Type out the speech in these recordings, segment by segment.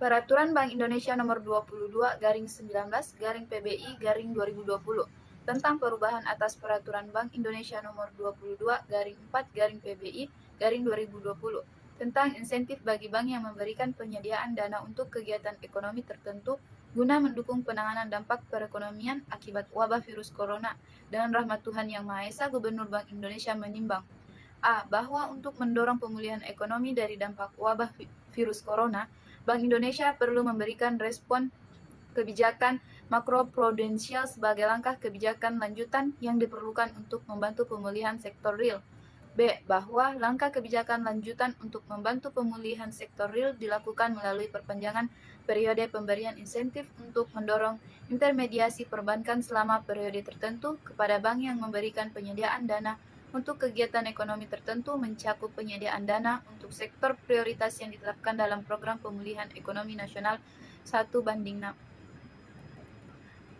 Peraturan Bank Indonesia Nomor 22/19/PBI/2020 tentang perubahan atas Peraturan Bank Indonesia Nomor 22/4/PBI/2020 tentang insentif bagi bank yang memberikan penyediaan dana untuk kegiatan ekonomi tertentu guna mendukung penanganan dampak perekonomian akibat wabah virus corona. Dengan rahmat Tuhan Yang Maha Esa, Gubernur Bank Indonesia menimbang bahwa untuk mendorong pemulihan ekonomi dari dampak wabah virus corona, Bank Indonesia perlu memberikan respon kebijakan makroprudensial sebagai langkah kebijakan lanjutan yang diperlukan untuk membantu pemulihan sektor real. B. Bahwa langkah kebijakan lanjutan untuk membantu pemulihan sektor real dilakukan melalui perpanjangan periode pemberian insentif untuk mendorong intermediasi perbankan selama periode tertentu kepada bank yang memberikan penyediaan dana untuk kegiatan ekonomi tertentu, mencakup penyediaan dana untuk sektor prioritas yang ditetapkan dalam Program Pemulihan Ekonomi Nasional 1:6.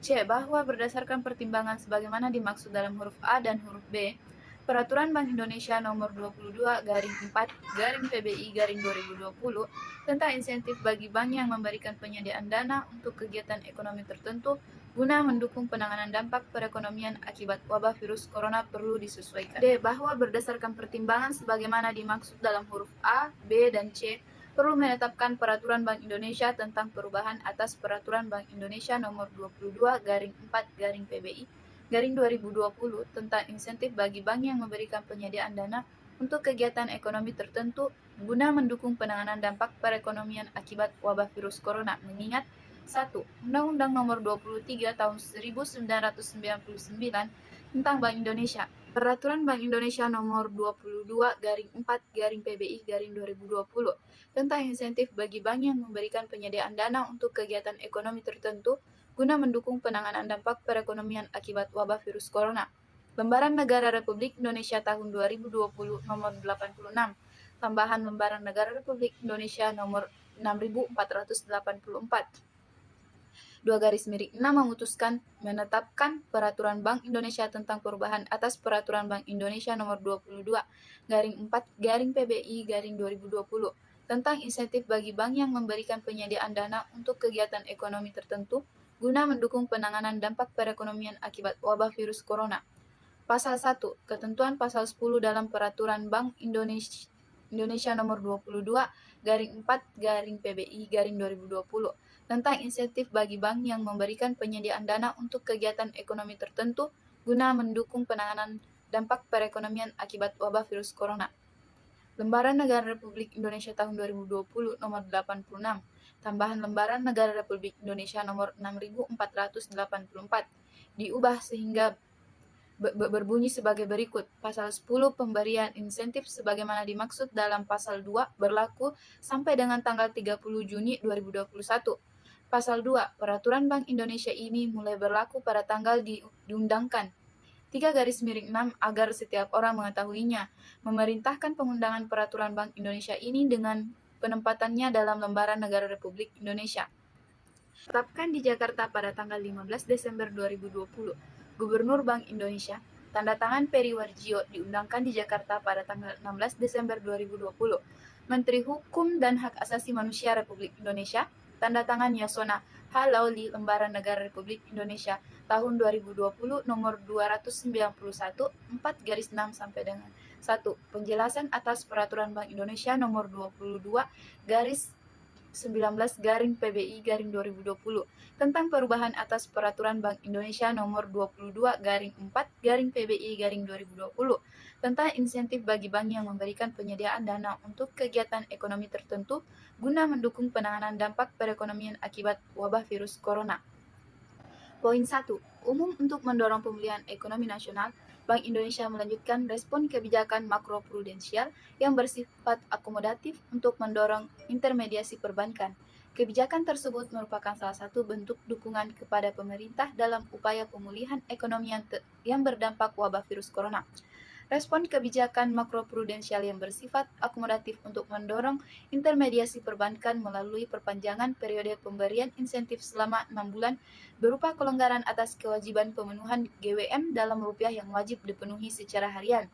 C. Bahwa berdasarkan pertimbangan sebagaimana dimaksud dalam huruf A dan huruf B, Peraturan Bank Indonesia Nomor 22/4/PBI/2020 tentang insentif bagi bank yang memberikan penyediaan dana untuk kegiatan ekonomi tertentu guna mendukung penanganan dampak perekonomian akibat wabah virus corona perlu disesuaikan. D. Bahwa berdasarkan pertimbangan sebagaimana dimaksud dalam huruf A, B, dan C, perlu menetapkan Peraturan Bank Indonesia tentang perubahan atas Peraturan Bank Indonesia Nomor 22/4/PBI/2020 tentang insentif bagi bank yang memberikan penyediaan dana untuk kegiatan ekonomi tertentu guna mendukung penanganan dampak perekonomian akibat wabah virus corona, mengingat 1. Undang-Undang Nomor 23 Tahun 1999 tentang Bank Indonesia, Peraturan Bank Indonesia Nomor 22/4/PBI/2020 tentang insentif bagi bank yang memberikan penyediaan dana untuk kegiatan ekonomi tertentu guna mendukung penanganan dampak perekonomian akibat wabah virus corona. Lembaran Negara Republik Indonesia Tahun 2020 Nomor 86, tambahan Lembaran Negara Republik Indonesia Nomor 6484. 2/6 memutuskan menetapkan Peraturan Bank Indonesia tentang perubahan atas Peraturan Bank Indonesia Nomor 22/4/PBI/2020 tentang insentif bagi bank yang memberikan penyediaan dana untuk kegiatan ekonomi tertentu guna mendukung penanganan dampak perekonomian akibat wabah virus corona. Pasal 1. Ketentuan pasal 10 dalam Peraturan Bank Indonesia Nomor 22/4/PBI/2020 tentang insentif bagi bank yang memberikan penyediaan dana untuk kegiatan ekonomi tertentu guna mendukung penanganan dampak perekonomian akibat wabah virus corona. Lembaran Negara Republik Indonesia Tahun 2020 Nomor 86, tambahan Lembaran Negara Republik Indonesia Nomor 6484, diubah sehingga berbunyi sebagai berikut. Pasal 10 pemberian insentif sebagaimana dimaksud dalam Pasal 2 berlaku sampai dengan tanggal 30 Juni 2021. Pasal 2, Peraturan Bank Indonesia ini mulai berlaku pada tanggal diundangkan. 3/6 agar setiap orang mengetahuinya, memerintahkan pengundangan Peraturan Bank Indonesia ini dengan penempatannya dalam Lembaran Negara Republik Indonesia. Tetapkan di Jakarta pada tanggal 15 Desember 2020. Gubernur Bank Indonesia, tanda tangan Peri Warjio, diundangkan di Jakarta pada tanggal 16 Desember 2020. Menteri Hukum dan Hak Asasi Manusia Republik Indonesia, tanda tangan Yasona Halauli, Lembaran Negara Republik Indonesia Tahun 2020 Nomor 291 4/6 sampai dengan 1. Penjelasan atas Peraturan Bank Indonesia Nomor 22/19/PBI/2020 tentang perubahan atas Peraturan Bank Indonesia Nomor 22/4/PBI/2020 tentang insentif bagi bank yang memberikan penyediaan dana untuk kegiatan ekonomi tertentu guna mendukung penanganan dampak perekonomian akibat wabah virus corona. Poin 1. Umum untuk mendorong pemulihan ekonomi nasional, Bank Indonesia melanjutkan respon kebijakan makroprudensial yang bersifat akomodatif untuk mendorong intermediasi perbankan. Kebijakan tersebut merupakan salah satu bentuk dukungan kepada pemerintah dalam upaya pemulihan ekonomi yang berdampak wabah virus corona. Respon kebijakan makroprudensial yang bersifat akomodatif untuk mendorong intermediasi perbankan melalui perpanjangan periode pemberian insentif selama 6 bulan berupa kelonggaran atas kewajiban pemenuhan GWM dalam rupiah yang wajib dipenuhi secara harian.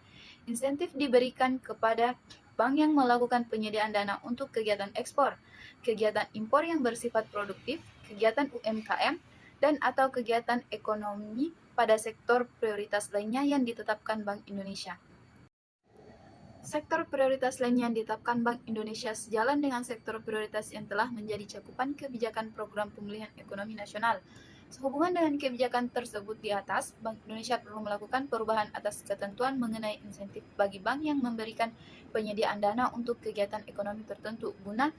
Insentif diberikan kepada bank yang melakukan penyediaan dana untuk kegiatan ekspor, kegiatan impor yang bersifat produktif, kegiatan UMKM, dan atau kegiatan ekonomi pada sektor prioritas lainnya yang ditetapkan Bank Indonesia. Sektor prioritas lain yang ditetapkan Bank Indonesia sejalan dengan sektor prioritas yang telah menjadi cakupan kebijakan program pemulihan ekonomi nasional. Sehubungan dengan kebijakan tersebut di atas, Bank Indonesia perlu melakukan perubahan atas ketentuan mengenai insentif bagi bank yang memberikan penyediaan dana untuk kegiatan ekonomi tertentu guna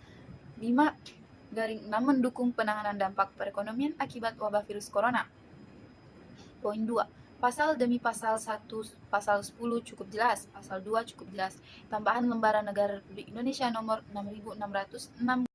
5-6 mendukung penanganan dampak perekonomian akibat wabah virus corona. Poin 2. Pasal demi pasal 1, pasal 10 cukup jelas, pasal 2 cukup jelas. Tambahan Lembaran Negara Republik Indonesia nomor 6606